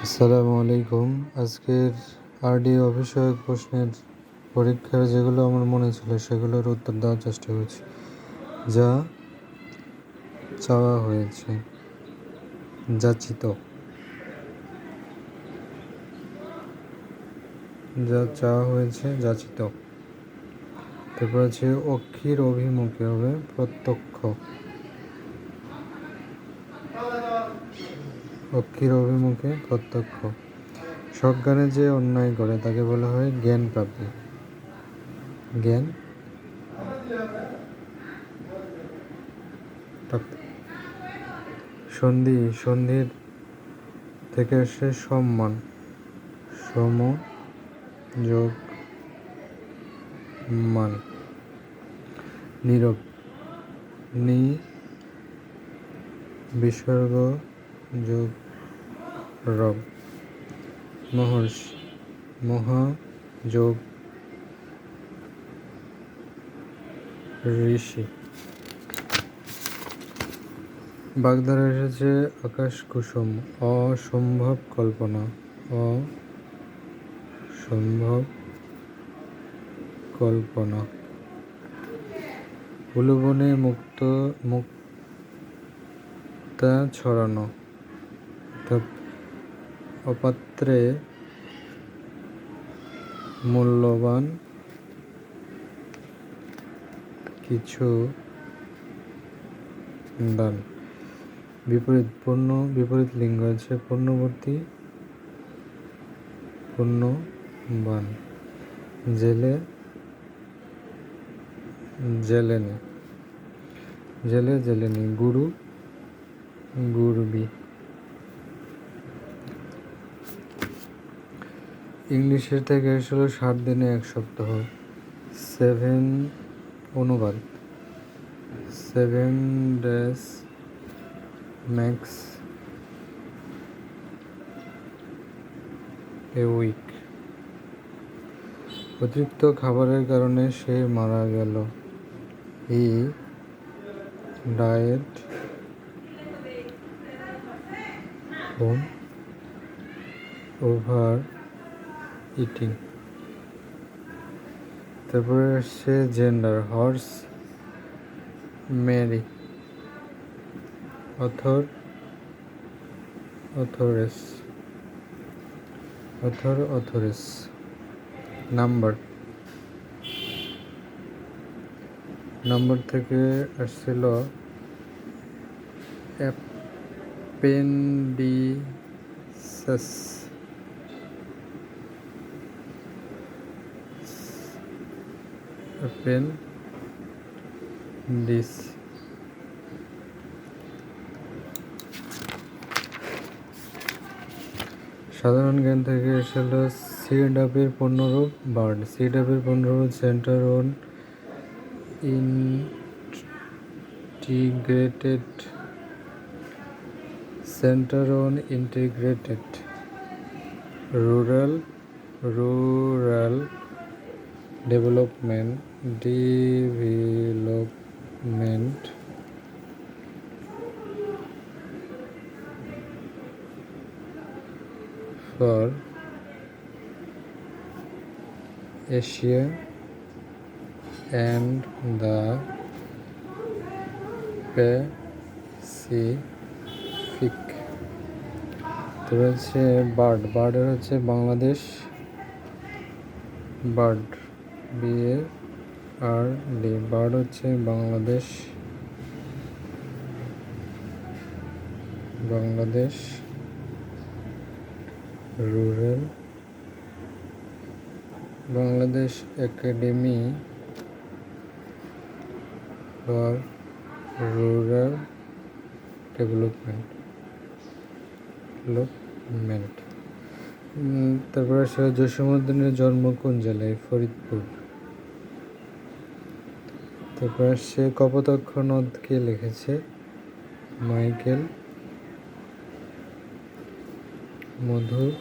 আসসালামু আলাইকুম। আজকের আরডি অভিষেক প্রশ্নের পরীক্ষার যেগুলো আমার মনে ছিল সেগুলোর উত্তর দেওয়ার চেষ্টা করছি। যা চাওয়া হয়েছে, যাচিত, যা চাওয়া হয়েছে যাচিত। তারপর আছে অক্ষির অভিমুখে হবে প্রত্যক্ষ, অক্ষির অভিমুখে প্রত্যক্ষ। সজ্ঞানে যে অন্যায় করে তাকে বলা হয় জ্ঞান প্রাপ্তি, জ্ঞান প্রাপ্তি। সন্ধি, সন্ধির থেকে আসে সম্মান, সম যোগ মান। নীরব, নি বিসর্গ যোগ রব। মহর্ষি, মহা যোগ ঋষি। বাগধারা এসেছে আকাশ কুসুম, অসম্ভব কল্পনা, অসম্ভব কল্পনা। উলুবনে মুক্তা ছড়ানো, অর্থাৎ অপাত্রে মূল্যবান কিছু দান। বিপরীত, পূর্ণ বিপরীত লিঙ্গ আছে পূর্ণবর্তী, পূর্ণবান। জেলে, জেলেনি, জেলে জেলেনি। গুরু, গুরবি। ইংলিশের থেকে এসেছিল 7 দিনে 1 সপ্তাহ, 7 অনুবাদ, 7 days makes a week। অতিরিক্ত খাবারের কারণে সে মারা গেল, he died from overeating. তারপরে আসছে gender, horse mare, author authoress, author authoress. Number, number থেকে আসছিল অ্যাপেন্ডিসাস, অ্যাপেন্ডিস। সাধারণ জ্ঞান থেকে এসেছিল সিডাবের পূর্ণরূপ বার্ড, সিডাবের পূর্ণরূপ centre on integrated, centre on integrated. Rural, rural development, development. For Asia and the Pacific। তো হচ্ছে বার্ড, বার্ডের হচ্ছে বাংলাদেশ, বার্ড, BARD, বার্ড হচ্ছে Bangladesh, Bangladesh rural, Bangladesh academy for rural development. তারপরে জসীমউদ্দিনের জন্ম কোন জেলায়? ফরিদপুর। তারপর আসছে কপোতাক্ষ নদ কে লিখেছে? মাইকেল মধুসূদন।